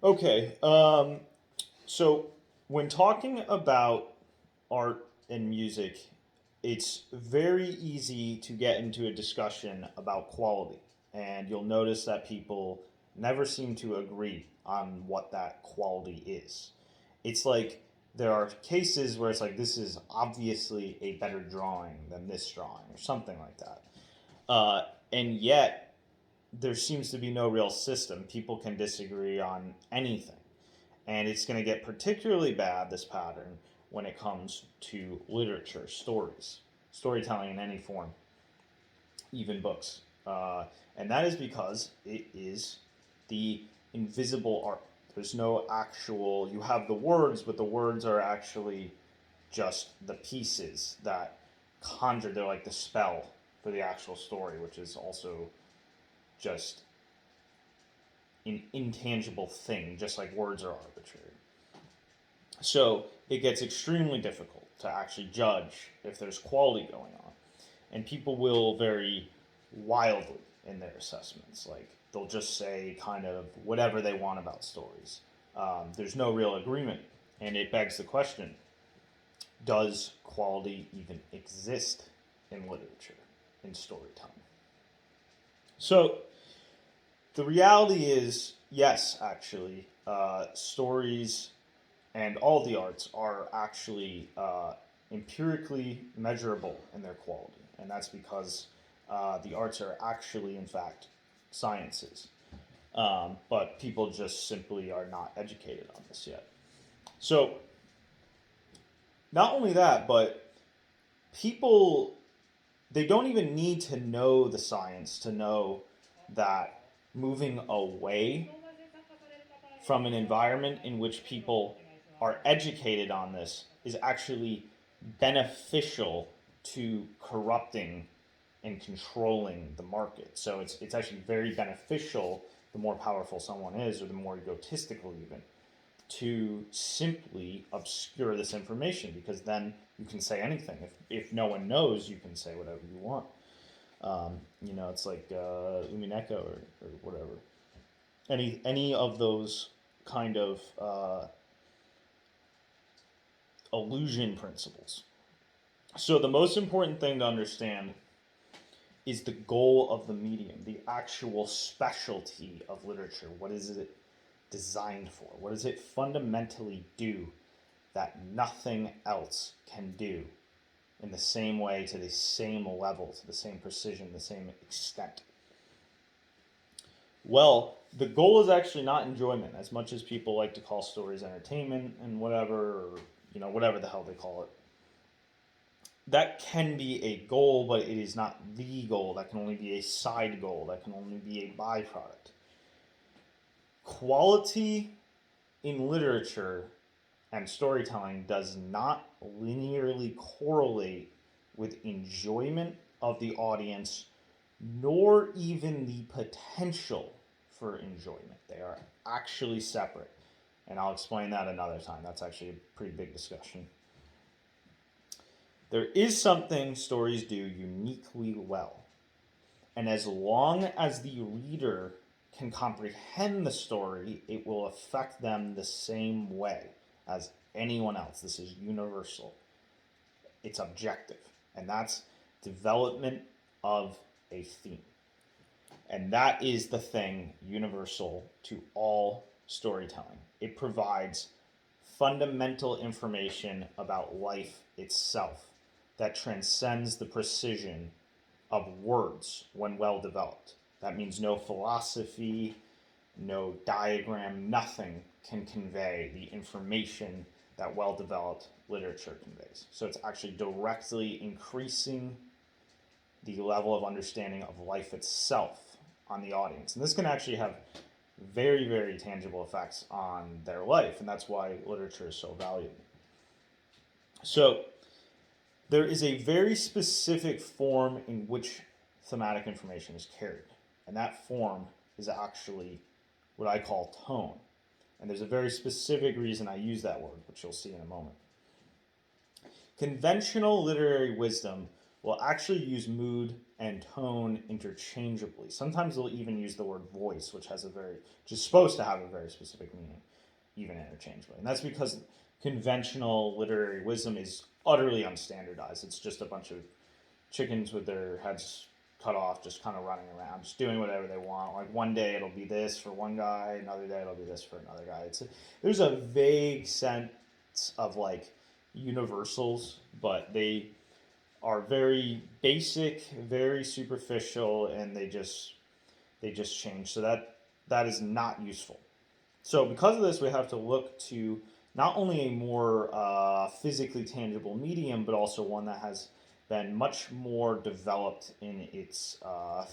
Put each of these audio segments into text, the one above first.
Okay. So when talking about art and music, it's very easy to get into a discussion about quality. And you'll notice that people never seem to agree on what that quality is. It's like there are cases where it's like this is obviously a better drawing than this drawing or something like that. And yet there seems to be no real system. People can disagree on anything. And it's going to get particularly bad, this pattern, when it comes to literature, stories, storytelling in any form, even books. And that is because it is the invisible art. There's no actual, you have the words, but the words are actually just the pieces that conjure, they're like the spell for the actual story, which is also just an intangible thing, just like words are arbitrary. So it gets extremely difficult to actually judge if there's quality going on. And people will vary wildly in their assessments. Like they'll just say kind of whatever they want about stories. There's no real agreement. And it begs the question, does quality even exist in literature, in storytelling? So the reality is, yes, actually, stories and all the arts are actually empirically measurable in their quality, and that's because the arts are actually, in fact, sciences. But people just simply are not educated on this yet. So, not only that, but people, they don't even need to know the science to know that moving away from an environment in which people are educated on this is actually beneficial to corrupting and controlling the market. So it's actually very beneficial the more powerful someone is, or the more egotistical even, to simply obscure this information, because then you can say anything. If no one knows, you can say whatever you want. It's like Umineko or whatever. Any of those kind of illusion principles. So the most important thing to understand is the goal of the medium, the actual specialty of literature. What is it designed for? What does it fundamentally do that nothing else can do in the same way, to the same level, to the same precision, the same extent? Well, the goal is actually not enjoyment, as much as people like to call stories entertainment and whatever, or whatever the hell they call it. That can be a goal, but it is not the goal. That can only be a side goal. That can only be a byproduct. Quality in literature and storytelling does not linearly correlate with enjoyment of the audience, nor even the potential for enjoyment. They are actually separate. And I'll explain that another time. That's actually a pretty big discussion. There is something stories do uniquely well. And as long as the reader can comprehend the story, it will affect them the same way as anyone else. This is universal. It's objective. And that's development of a theme. And that is the thing universal to all storytelling. It provides fundamental information about life itself that transcends the precision of words when well developed. That means no philosophy, no diagram, nothing can convey the information that well developed literature conveys. So it's actually directly increasing the level of understanding of life itself on the audience. And this can actually have very, very tangible effects on their life, and that's why literature is so valuable. So, there is a very specific form in which thematic information is carried, and that form is actually what I call tone. And there's a very specific reason I use that word, which you'll see in a moment. Conventional literary wisdom will actually use mood and tone interchangeably. Sometimes they'll even use the word voice, which is supposed to have a very specific meaning, even interchangeably. And that's because conventional literary wisdom is utterly unstandardized. It's just a bunch of chickens with their heads cut off, just kind of running around, just doing whatever they want. Like one day it'll be this for one guy, another day it'll be this for another guy. There's a vague sense of like universals, but they are very basic, very superficial, and they just change. So that is not useful. So because of this, we have to look to not only a more physically tangible medium, but also one that has been much more developed in its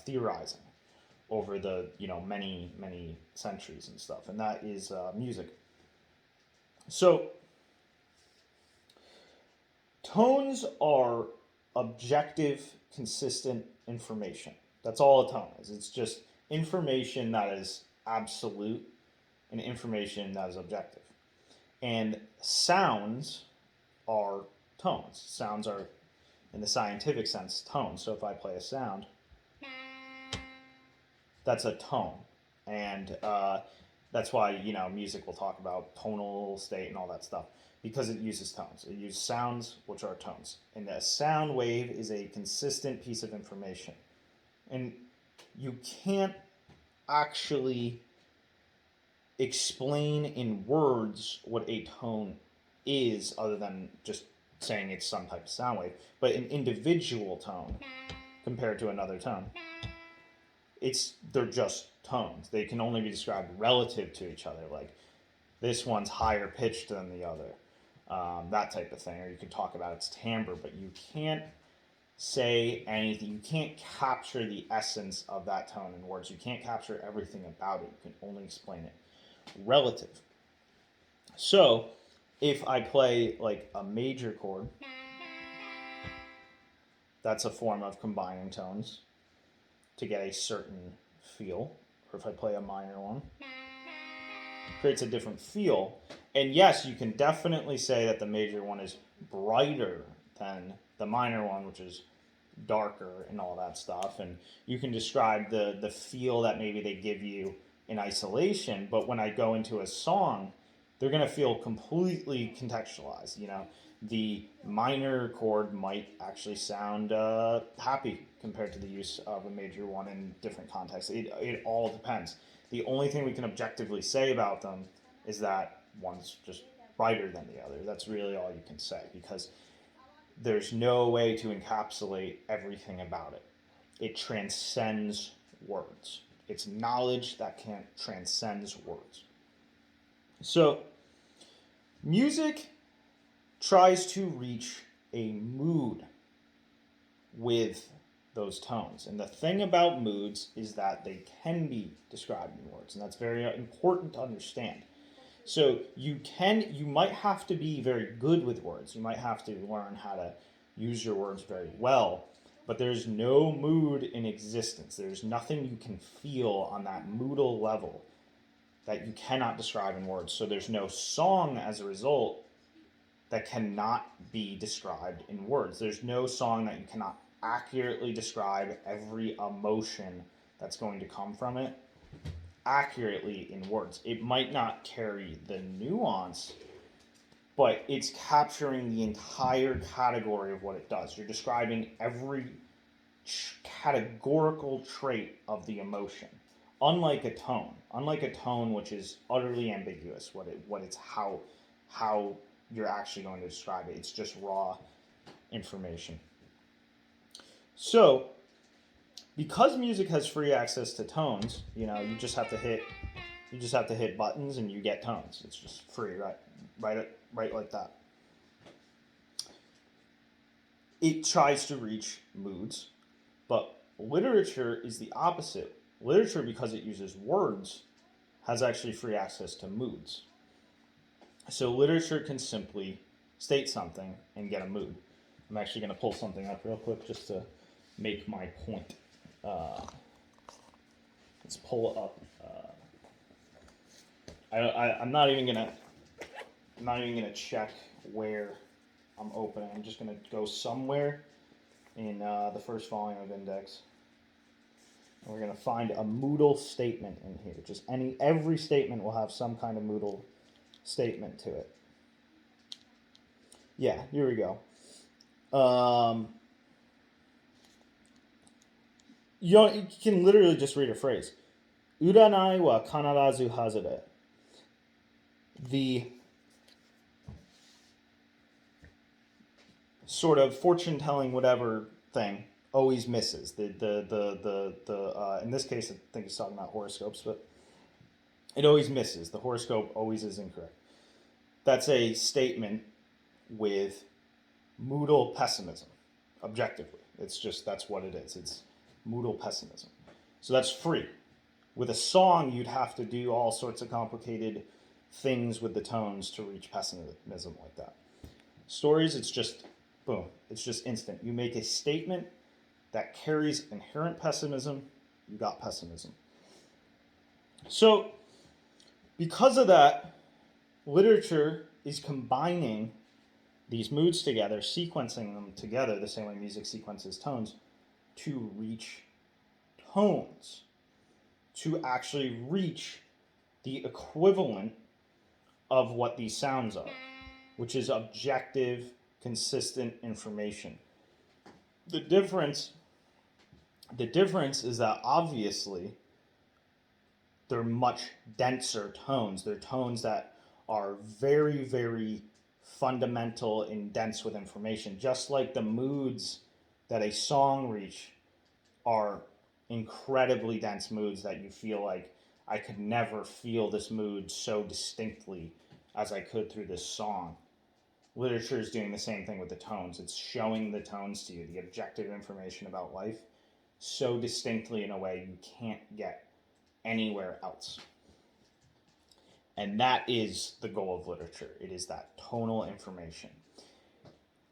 theorizing over the many centuries and stuff, and that is music. So tones are objective, consistent information. That's all a tone is. It's just information that is absolute and information that is objective. And sounds are tones. Sounds are, in the scientific sense, tones. So if I play a sound, that's a tone. And that's why, music will talk about tonal state and all that stuff, because it uses tones. It uses sounds, which are tones. And a sound wave is a consistent piece of information. And you can't actually explain in words what a tone is other than just saying it's some type of sound wave. But an individual tone compared to another tone, they're just tones. They can only be described relative to each other, like this one's higher pitched than the other, that type of thing. Or you can talk about its timbre, but you can't say anything. You can't capture the essence of that tone in words. You can't capture everything about it. You can only explain it relative. So if I play like a major chord, that's a form of combining tones to get a certain feel. Or if I play a minor one, it creates a different feel. And yes, you can definitely say that the major one is brighter than the minor one, which is darker and all that stuff. And you can describe the feel that maybe they give you in isolation. But when I go into a song, they're going to feel completely contextualized. The minor chord might actually sound happy compared to the use of a major one in different contexts. It all depends. The only thing we can objectively say about them is that one's just brighter than the other. That's really all you can say, because there's no way to encapsulate everything about it. It transcends words. It's knowledge that transcends words. So, music tries to reach a mood with those tones. And the thing about moods is that they can be described in words, and that's very important to understand. So you might have to be very good with words. You might have to learn how to use your words very well, but there's no mood in existence. There's nothing you can feel on that moodal level that you cannot describe in words. So there's no song as a result that cannot be described in words. There's no song that you cannot accurately describe every emotion that's going to come from it accurately in words. It might not carry the nuance, but it's capturing the entire category of what it does. You're describing every categorical trait of the emotion. Unlike a tone which is utterly ambiguous, how you're actually going to describe it. It's just raw information. So, because music has free access to tones, you just have to hit buttons and you get tones. It's just free, right like that. It tries to reach moods, but literature is the opposite. Literature, because it uses words, has actually free access to moods. So literature can simply state something and get a mood. I'm actually going to pull something up real quick just to make my point. Let's pull up. I'm not even gonna check where I'm opening. I'm just gonna go somewhere in the first volume of Index. And we're going to find a modal statement in here. Just every statement will have some kind of modal statement to it. Yeah, here we go. You can literally just read a phrase. Uranai wa kanarazu hazare. The sort of fortune-telling whatever thing always misses. In this case, I think it's talking about horoscopes, but it always misses. The horoscope always is incorrect. That's a statement with modal pessimism, objectively. That's what it is. It's modal pessimism. So that's free. With a song, you'd have to do all sorts of complicated things with the tones to reach pessimism like that. Stories, it's just boom. It's just instant. You make a statement that carries inherent pessimism, you got pessimism. So, because of that, literature is combining these moods together, sequencing them together the same way music sequences tones, to reach tones, to actually reach the equivalent of what these sounds are, which is objective, consistent information. The difference is that obviously they're much denser tones. They're tones that are very, very fundamental and dense with information, just like the moods that a song reach are incredibly dense moods that you feel like I could never feel this mood so distinctly as I could through this song. Literature is doing the same thing with the tones. It's showing the tones to you, the objective information about life, so distinctly in a way you can't get anywhere else. And that is the goal of literature. It is that tonal information.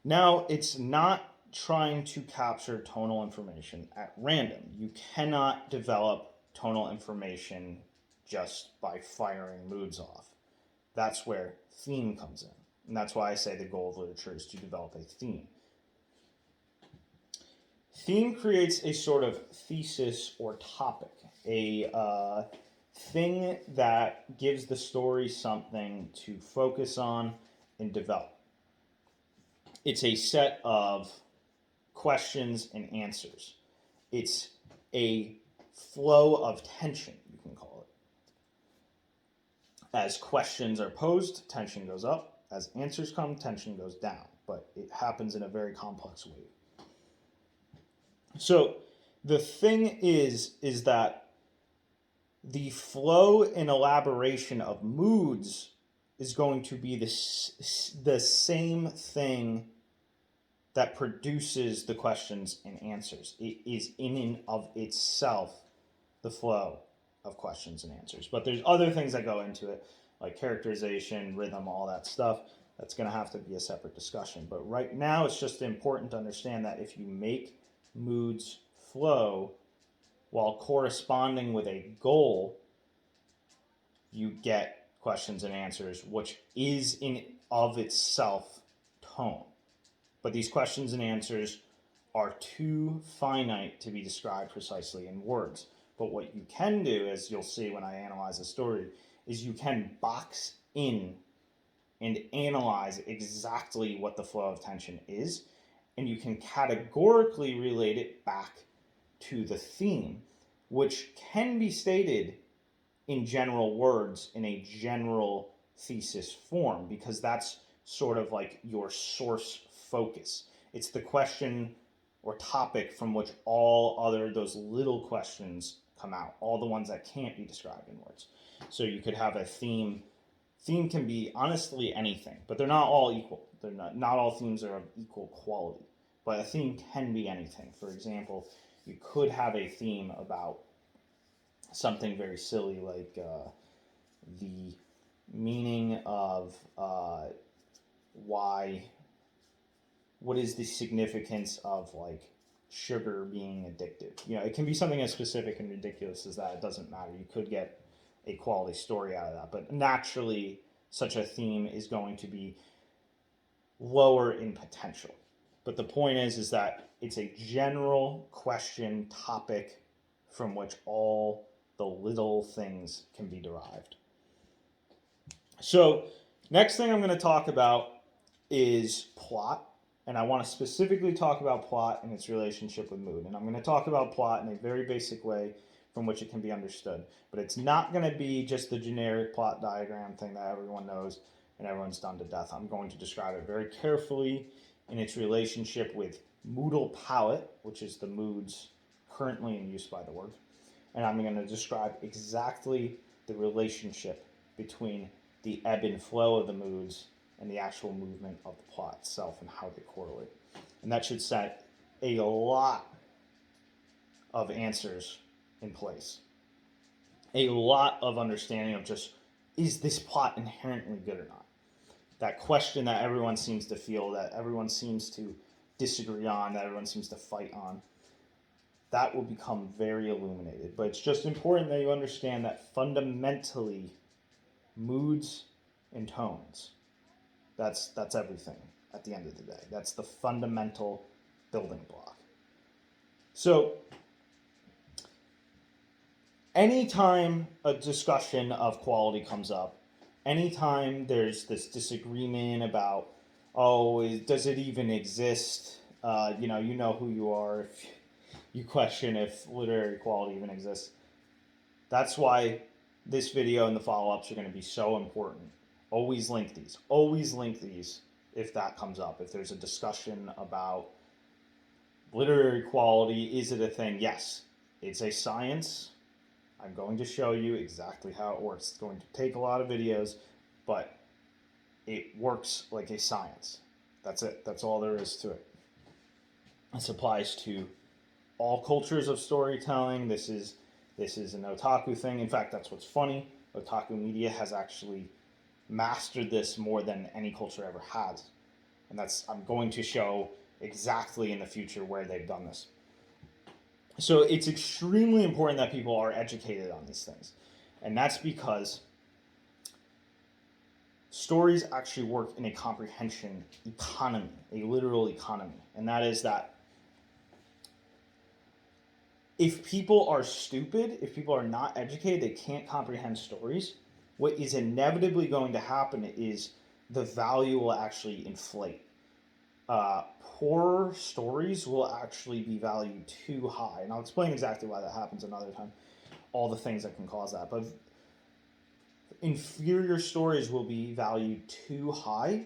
Now, it's not trying to capture tonal information at random. You cannot develop tonal information just by firing moods off. That's where theme comes in. And that's why I say the goal of literature is to develop a theme. Theme creates a sort of thesis or topic, a thing that gives the story something to focus on and develop. It's a set of questions and answers. It's a flow of tension, you can call it. As questions are posed, tension goes up. As answers come, tension goes down. But it happens in a very complex way. So the thing is that the flow and elaboration of moods is going to be the same thing that produces the questions and answers. It is in and of itself the flow of questions and answers. But there's other things that go into it, like characterization, rhythm, all that stuff. That's going to have to be a separate discussion. But right now, it's just important to understand that if you make moods flow while corresponding with a goal, you get questions and answers, which is in of itself tone. But these questions and answers are too finite to be described precisely in words. But what you can do, as you'll see when I analyze a story, is you can box in and analyze exactly what the flow of tension is, and you can categorically relate it back to the theme, which can be stated in general words in a general thesis form, because that's sort of like your source focus. It's the question or topic from which all other those little questions come out, all the ones that can't be described in words. So you could have a theme. Theme can be honestly anything, but they're not all equal. They're not all themes are of equal quality, but a theme can be anything. For example, you could have a theme about something very silly like the meaning of what is the significance of like sugar being addictive. You know, it can be something as specific and ridiculous as that. It doesn't matter. You could get a quality story out of that, but naturally such a theme is going to be lower in potential. But the point is that it's a general question topic from which all the little things can be derived. So, next thing I'm going to talk about is plot. And I want to specifically talk about plot and its relationship with mood. And I'm going to talk about plot in a very basic way from which it can be understood. But it's not going to be just the generic plot diagram thing that everyone knows and everyone's done to death. I'm going to describe it very carefully in its relationship with modal palette, which is the moods currently in use by the word. And I'm going to describe exactly the relationship between the ebb and flow of the moods and the actual movement of the plot itself and how they correlate. And that should set a lot of answers in place. A lot of understanding of just, is this plot inherently good or not? That question that everyone seems to feel, that everyone seems to disagree on, that everyone seems to fight on, that will become very illuminated. But it's just important that you understand that fundamentally, moods and tones, that's everything at the end of the day. That's the fundamental building block. So, anytime a discussion of quality comes up, anytime there's this disagreement about, does it even exist? You know who you are if you question if literary quality even exists. That's why this video and the follow-ups are going to be so important. Always link these. Always link these if that comes up. If there's a discussion about literary quality, is it a thing? Yes, it's a science. I'm going to show you exactly how it works. It's going to take a lot of videos, but it works like a science. That's it. That's all there is to it. This applies to all cultures of storytelling. This is an otaku thing. In fact, that's what's funny. Otaku media has actually mastered this more than any culture ever has. And I'm going to show exactly in the future where they've done this. So it's extremely important that people are educated on these things. And that's because stories actually work in a comprehension economy, a literal economy. And that is that if people are stupid, if people are not educated, they can't comprehend stories, what is inevitably going to happen is the value will actually inflate. Poor stories will actually be valued too high. And I'll explain exactly why that happens another time, all the things that can cause that. But inferior stories will be valued too high,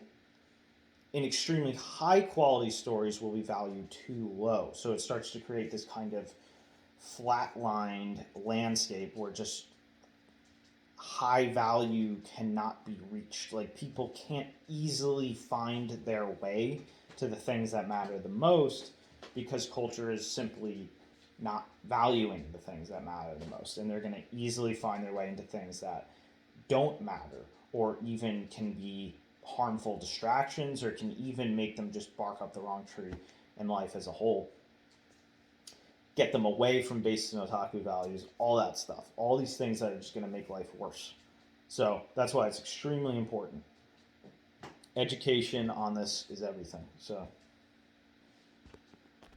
and extremely high quality stories will be valued too low. So it starts to create this kind of flatlined landscape where just high value cannot be reached. Like, people can't easily find their way to the things that matter the most because culture is simply not valuing the things that matter the most, and they're going to easily find their way into things that don't matter or even can be harmful distractions or can even make them just bark up the wrong tree in life as a whole, get them away from basic otaku values, all that stuff, all these things that are just going to make life worse. So that's why it's extremely important. Education on this is everything. So